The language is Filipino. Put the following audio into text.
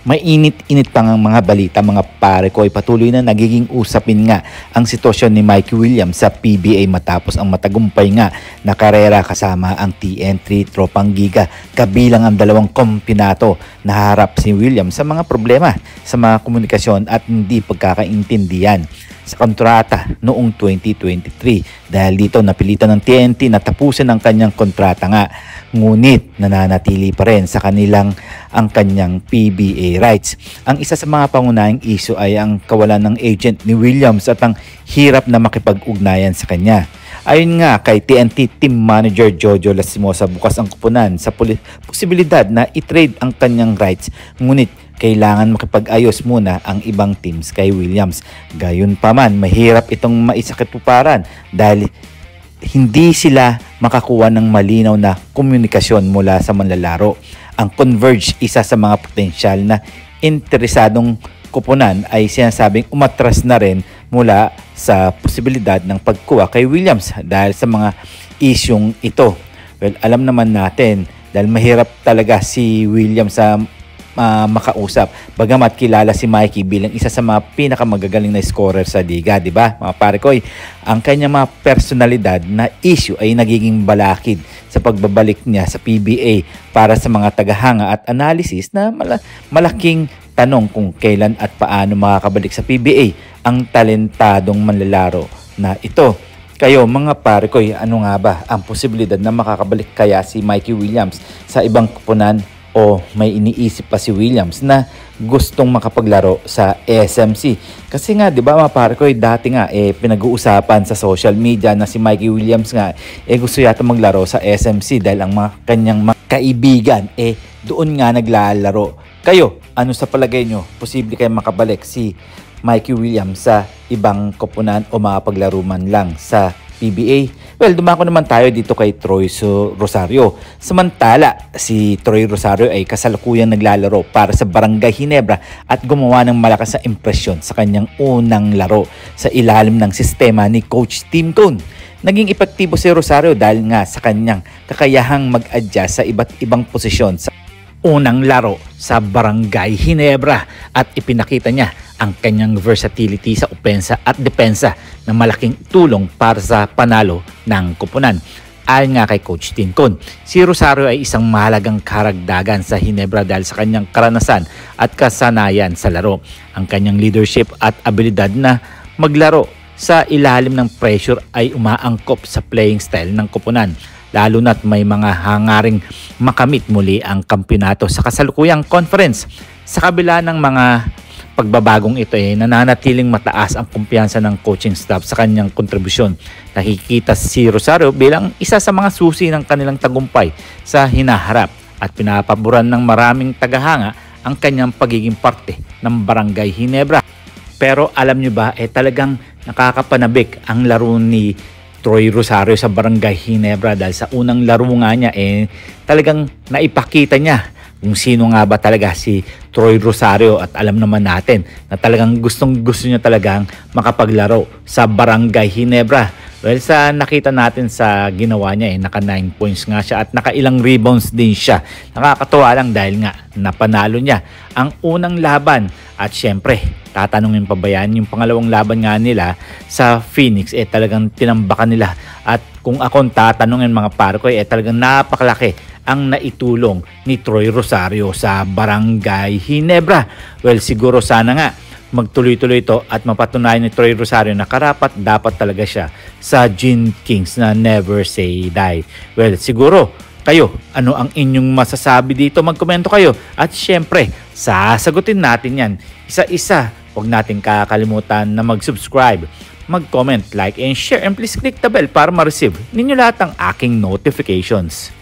Mainit-init pang ang mga balita mga pare ko ay patuloy na nagiging usapin nga ang sitwasyon ni Mikey Williams sa PBA matapos ang matagumpay nga na karera kasama ang TN3 Tropang Giga kabilang ang dalawang kampyonato. Naharap si Williams sa mga problema sa mga komunikasyon at hindi pagkakaintindihan sa kontrata noong 2023. Dahil dito napilitan ng TNT na tapusin ang kanyang kontrata nga, ngunit nananatili pa rin sa kanilang ang kanyang PBA rights. Ang isa sa mga pangunahing issue ay ang kawalan ng agent ni Williams at ang hirap na makipag-ugnayan sa kanya. Ayon nga kay TNT Team Manager Jojo Lastimosa, bukas ang kupunan sa posibilidad na i-trade ang kanyang rights, ngunit kailangan makipag-ayos muna ang ibang teams kay Williams. Gayunpaman, mahirap itong maisakatuparan dahil hindi sila makakuha ng malinaw na komunikasyon mula sa manlalaro. Ang Converge, isa sa mga potensyal na interesadong kupunan, ay sinasabing umatras na rin mula sa posibilidad ng pagkuha kay Williams dahil sa mga isyong ito. Well, alam naman natin dahil mahirap talaga si Williams sa makausap. Bagamat kilala si Mikey bilang isa sa mga pinakamagagaling na scorer sa liga, di ba? Mga pare ko, ang kanyang mga personalidad na issue ay nagiging balakid sa pagbabalik niya sa PBA para sa mga tagahanga at analysis na malaking tanong kung kailan at paano makakabalik sa PBA ang talentadong manlalaro na ito. Kayo mga pare ko, ano nga ba ang posibilidad na makakabalik kaya si Mikey Williams sa ibang kupunan, o may iniisip pa si Williams na gustong makapaglaro sa SMC? Kasi nga, di ba mga pare ko, dati nga pinag-uusapan sa social media na si Mikey Williams nga gusto yata maglaro sa SMC dahil ang mga kanyang mga kaibigan doon nga naglalaro. Kayo, ano sa palagay nyo? Posible kayo makabalik si Mikey Williams sa ibang koponan o makapaglaro man lang sa PBA? Well, dumako naman tayo dito kay Troy Rosario. Samantala, si Troy Rosario ay kasalukuyang naglalaro para sa Barangay Ginebra at gumawa ng malakas na impresyon sa kanyang unang laro sa ilalim ng sistema ni Coach Tim Cone. Naging epektibo si Rosario dahil nga sa kanyang kakayahang mag-adjust sa iba't ibang posisyon sa unang laro sa Barangay Ginebra at ipinakita niya ang kanyang versatility sa opensa at depensa na malaking tulong para sa panalo ng koponan. Ayon nga kay Coach Tim Cone, si Rosario ay isang mahalagang karagdagan sa Ginebra dahil sa kanyang karanasan at kasanayan sa laro. Ang kanyang leadership at abilidad na maglaro sa ilalim ng pressure ay umaangkop sa playing style ng koponan, lalo na't may mga hangaring makamit muli ang kampyonato sa kasalukuyang conference. Sa kabila ng mga pagbabagong ito nananatiling mataas ang kumpiyansa ng coaching staff sa kanyang kontribusyon. Nakikita si Rosario bilang isa sa mga susi ng kanilang tagumpay sa hinaharap at pinapaboran ng maraming tagahanga ang kanyang pagiging parte ng Barangay Ginebra. Pero alam nyo ba, talagang nakakapanabik ang laro ni Troy Rosario sa Barangay Ginebra dahil sa unang laro nga niya talagang naipakita niya kung sino nga ba talaga si Troy Rosario, at alam naman natin na talagang gusto niya talagang makapaglaro sa Barangay Ginebra. Well, sa nakita natin sa ginawa niya naka 9 points nga siya at naka ilang rebounds din siya. Nakakatuwa lang dahil nga napanalo niya ang unang laban at syempre tatanungin pa ba yan yung pangalawang laban nga nila sa Phoenix, talagang tinambakan nila. At kung akong tatanungin mga pare ko, talagang napakalaki ang naitulong ni Troy Rosario sa Barangay Ginebra. Well, siguro sana nga magtuloy-tuloy ito at mapatunayan ni Troy Rosario na karapat dapat talaga siya sa Gin Kings na never say die. Well, siguro kayo, ano ang inyong masasabi dito? Magkomento kayo at syempre sasagutin natin yan isa-isa. Huwag natin kakalimutan na mag-subscribe, mag-comment, like, and share, and please click the bell para ma-receive ninyo lahat ng aking notifications.